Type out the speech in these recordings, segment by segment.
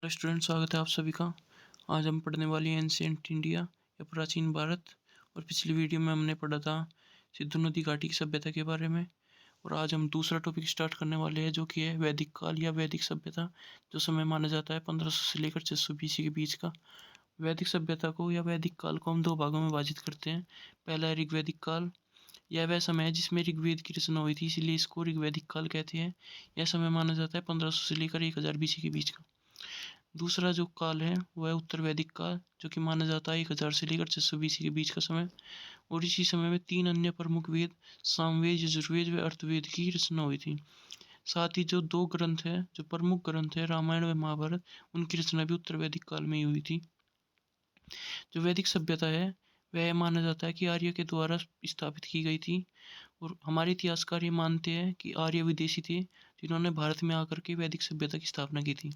Student, स्वागत है आप सभी का। आज हम पढ़ने वाले हैं एंशिएंट इंडिया या प्राचीन भारत। और पिछली वीडियो में हमने पढ़ा था सिंधु नदी घाटी की सभ्यता के बारे में। और आज हम दूसरा टॉपिक स्टार्ट करने वाले हैं, जो कि है वैदिक काल या वैदिक सभ्यता, जो समय माना जाता है 1500 से लेकर 600 BC के बीच का। वैदिक सभ्यता को या वैदिक काल को हम दो भागों में विभाजित करते हैं। पहला है ऋग्वैदिक काल। यह वह समय है जिसमें ऋग्वेद की रचना हुई थी, इसीलिए इसको ऋग्वैदिक काल कहते हैं। यह समय माना जाता है 1500 से लेकर 1000 BC के बीच का। दूसरा जो काल है वह उत्तर वैदिक काल, जो कि माना जाता है 1000 से लेकर 600 BC के बीच का समय। और इसी समय में तीन अन्य प्रमुख वेद, सामवेद, यजुर्वेद व अर्थवेद की रचना हुई थी। साथ ही जो दो ग्रंथ है, जो प्रमुख ग्रंथ है, रामायण व महाभारत, उनकी रचना भी उत्तर वैदिक काल में ही हुई थी। जो वैदिक सभ्यता है वह माना जाता है कि आर्य के द्वारा स्थापित की गई थी। और हमारे इतिहासकार ये मानते हैं कि आर्य विदेशी थे, जिन्होंने भारत में आकर के वैदिक सभ्यता की स्थापना की थी।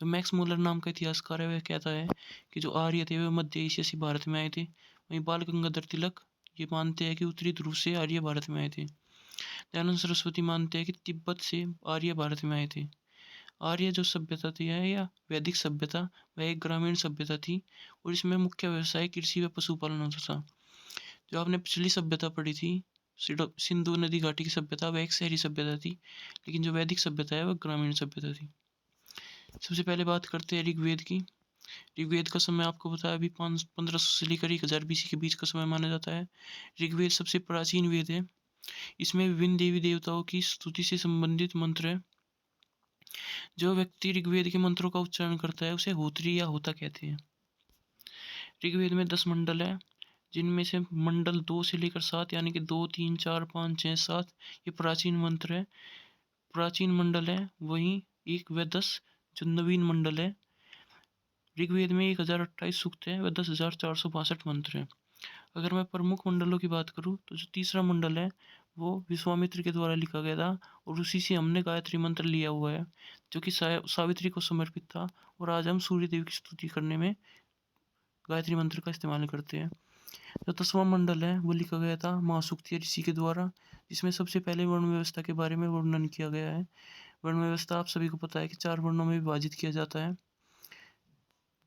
जो मैक्स मूलर नाम का इतिहासकार है वह कहता है कि जो आर्य थे वे मध्य एशिया से भारत में आए थे। वहीं बाल गंगाधर तिलक ये मानते हैं कि उत्तरी ध्रुव से आर्य भारत में आए थे। दयानंद सरस्वती मानते हैं कि तिब्बत से आर्य भारत में आए थे। आर्य जो सभ्यता थी या वैदिक सभ्यता, वह एक ग्रामीण सभ्यता थी और इसमें मुख्य व्यवसाय कृषि व पशुपालन होता था। जो आपने पिछली सभ्यता पढ़ी थी, सिंधु नदी घाटी की सभ्यता, वह एक शहरी सभ्यता थी, लेकिन जो वैदिक सभ्यता है वह ग्रामीण सभ्यता थी। सबसे पहले बात करते हैं ऋग्वेद की। ऋग्वेद का समय आपको पता है अभी 1500 से लेकर 1000 BC के बीच का समय माना जाता है। ऋग्वेद सबसे प्राचीन वेद है। इसमें विभिन्न देवी देवताओं की स्तुति से संबंधित मंत्र है। जो व्यक्ति ऋग्वेद के मंत्रों का उच्चारण करता है उसे होत्री या होता कहते हैं। ऋग्वेद में 10 मंडल है, जिनमें से मंडल 2 से लेकर 7 यानी कि 2, 3, 4, 5, 6, 7 ये प्राचीन मंत्र है, प्राचीन मंडल है। वहीं 1 व 10 जो नवीन मंडल है। ऋग्वेद में 1028 सूक्त है व 10,462 मंत्र हैं। अगर मैं प्रमुख मंडलों की बात करूं तो जो तीसरा मंडल है वो विश्वामित्र के द्वारा लिखा गया था, और उसी से हमने गायत्री मंत्र लिया हुआ है, जो कि सावित्री को समर्पित था। और आज हम सूर्य देव की स्तुति करने में गायत्री मंत्र का इस्तेमाल करते हैं। जो 10वां मंडल है वो लिखा गया था महासूक्तिय ऋषि के द्वारा, जिसमें सबसे पहले वर्ण व्यवस्था के बारे में वर्णन किया गया है। वर्ण व्यवस्था आप सभी को पता है कि 4 वर्णों में विभाजित किया जाता है: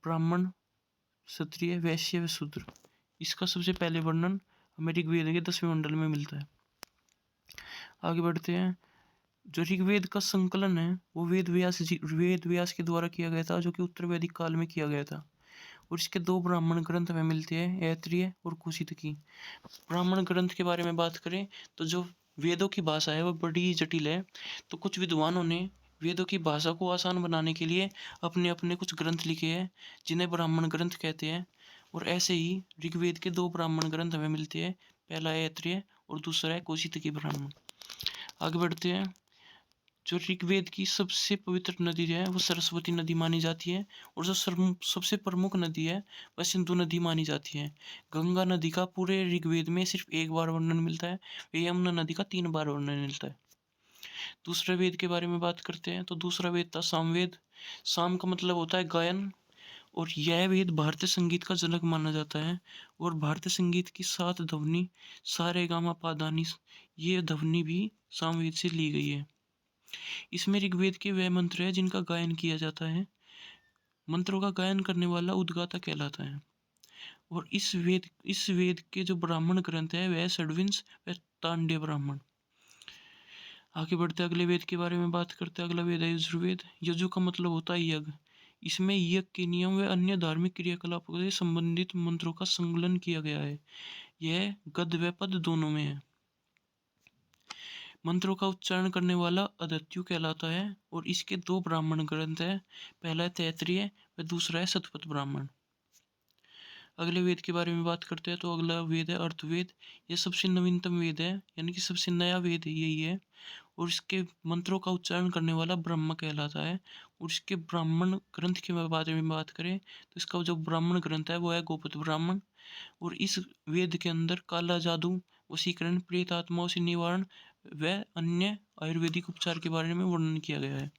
ब्राह्मण, क्षत्रिय, वैश्य व शूद्र। इसका सबसे पहले वर्णन हमें ऋग्वेद के 10वें मंडल में मिलता है। आगे बढ़ते हैं। जो ऋग्वेद का संकलन है वो वेद व्यास के द्वारा किया गया था, जो कि उत्तर वैदिक काल में किया गया था। और इसके 2 ब्राह्मण ग्रंथ हमें मिलते हैं, ऐत्रेय और कुशितकी। ब्राह्मण ग्रंथ के बारे में बात करें तो जो वेदों की भाषा है वह बड़ी जटिल है, तो कुछ विद्वानों ने वेदों की भाषा को आसान बनाने के लिए अपने अपने कुछ ग्रंथ लिखे हैं, जिन्हें ब्राह्मण ग्रंथ कहते हैं। और ऐसे ही ऋग्वेद के 2 ब्राह्मण ग्रंथ हमें मिलते हैं, पहला है ऐत्रेय और दूसरा है कौशितकी ब्राह्मण। आगे बढ़ते हैं। जो ऋग्वेद की सबसे पवित्र नदी है वो सरस्वती नदी मानी जाती है, और जो सबसे प्रमुख नदी है वह सिंधु नदी मानी जाती है। गंगा नदी का पूरे ऋग्वेद में सिर्फ एक बार वर्णन मिलता है, यमुना नदी का 3 बार वर्णन मिलता है। दूसरे वेद के बारे में बात करते हैं तो दूसरा वेद था सामवेद। साम का मतलब होता है गायन, और यह वेद भारतीय संगीत का जनक माना जाता है। और भारतीय संगीत की 7 ध्वनि, सारे गामा पा धा नी, ये ध्वनि भी सामवेद से ली गई है। इसमें ऋग्वेद के वह मंत्र है जिनका गायन किया जाता है। मंत्रों का गायन करने वाला उद्गाता कहलाता है। और इस वेद के जो ब्राह्मण ग्रंथ है वह षड्विंश व तांड्य ब्राह्मण। आगे बढ़ते अगले वेद के बारे में बात करते हैं। अगला वेद है यजुर्वेद। यजु का मतलब होता है यज्ञ। इसमें यज्ञ के नियम व अन्य धार्मिक क्रियाकलापों से संबंधित मंत्रों का संकलन किया गया है। यह गद्य व पद्य दोनों में है। मंत्रों का उच्चारण करने वाला अदत्यु कहलाता है। और इसके 2 ब्राह्मण ग्रंथ है, पहला है तैत्तिरीय व दूसरा है शतपथ ब्राह्मण। अगले वेद के बारे में बात करते हैं तो अगला वेद है अर्थवेद। यह सबसे नवीनतम वेद है, यानी कि सबसे नया वेद यही है। और इसके मंत्रों का उच्चारण करने वाला ब्रह्म कहलाता है। और इसके ब्राह्मण ग्रंथ के बारे में बात करें तो इसका जो ब्राह्मण ग्रंथ है वो है गोपत ब्राह्मण। और इस वेद के अंदर काला जादू, वशीकरण, प्रेत आत्माओं से निवारण व अन्य आयुर्वेदिक उपचार के बारे में वर्णन किया गया है।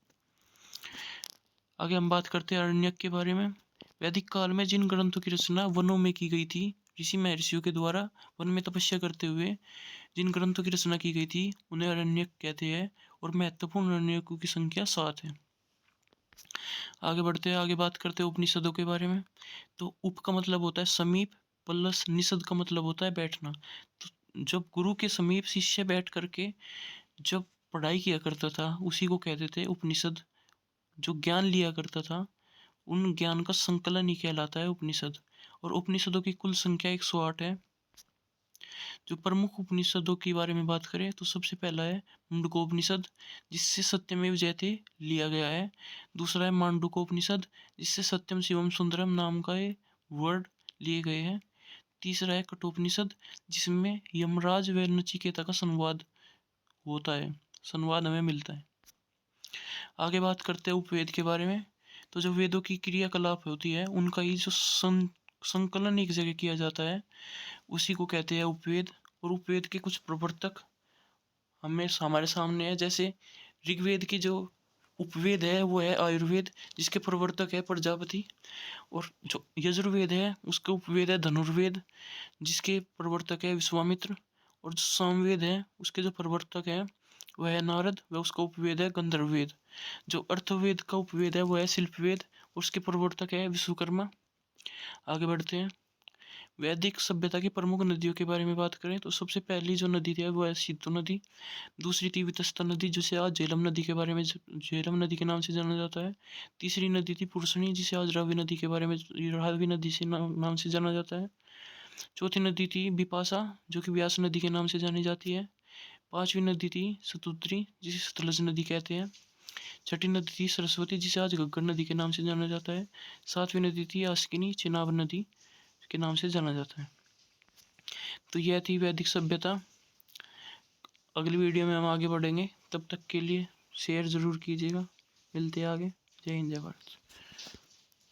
आगे हम बात करते हैं अरण्यक के बारे में। वैदिक काल में जिन ग्रंथों की रचना वनों में की गई थी, ऋषि महर्षियों के द्वारा वन में तपस्या करते हुए जिन ग्रंथों की रचना की गई थी उन्हें अरण्यक कहते हैं। और महत्वपूर्ण अरण्यकों की संख्या 7 है। आगे बढ़ते हैं, आगे बात करते हैं उपनिषदों के बारे में। तो उप का मतलब होता है समीप, प्लस निषद का मतलब होता है बैठना। तो जब गुरु के समीप शिष्य बैठ करके जब पढ़ाई किया करता था उसी को कहते थे उपनिषद। जो ज्ञान लिया करता था उन ज्ञान का संकलन ही कहलाता है उपनिषद। और उपनिषदों की कुल संख्या 108 है। जो प्रमुख उपनिषदों के बारे में बात करें तो सबसे पहला है मुंडकोपनिषद, जिससे सत्यमेव जयते लिया गया है। दूसरा है मांडूकोपनिषद, जिससे सत्यम शिवम सुंदरम नाम का ये वर्ड लिए गए हैं। तीसरा है कठोपनिषद, जिसमें यमराज व नचिकेता का संवाद होता है, संवाद हमें मिलता है। आगे बात करते हैं उपवेद के बारे में। तो जो वेदों की क्रियाकलाप होती है उनका ही जो संकलन एक जगह किया जाता है उसी को कहते हैं उपवेद। और उपवेद के कुछ प्रवर्तक हमारे सामने है। जैसे ऋग्वेद की जो उपवेद है वो है आयुर्वेद, जिसके प्रवर्तक है प्रजापति। और जो यजुर्वेद है उसका उपवेद है धनुर्वेद, जिसके प्रवर्तक है विश्वामित्र। और जो सामवेद है उसके जो प्रवर्तक है वह है नारद, वह उसका उपवेद है गंधर्ववेद। जो अर्थवेद का उपवेद है वह है शिल्पवेद, उसके प्रवर्तक है विश्वकर्मा। आगे बढ़ते हैं, वैदिक सभ्यता की प्रमुख नदियों के बारे में बात करें तो सबसे पहली जो नदी थी वो है सिंधु नदी। दूसरी थी वितस्ता नदी, जिसे आज झेलम नदी के बारे में झेलम नदी के नाम से जाना जाता है। तीसरी नदी थी पुरुषनी, जिसे आज रावी नदी के बारे में रावी नदी से नाम से जाना जाता है। चौथी नदी थी बिपाशा, जो कि व्यास नदी के नाम से जानी जाती है। पांचवी नदी थी सतुद्री, जिसे सतलज नदी कहते हैं। छठी नदी थी सरस्वती, जिसे आज घग्गर नदी के नाम से जाना जाता है। सातवीं नदी थी आस्किनी, चिनाब नदी के नाम से जाना जाता है। तो यह थी वैदिक सभ्यता। अगली वीडियो में हम आगे बढ़ेंगे, तब तक के लिए शेयर ज़रूर कीजिएगा। मिलते हैं आगे। जय हिंद, जय भारत।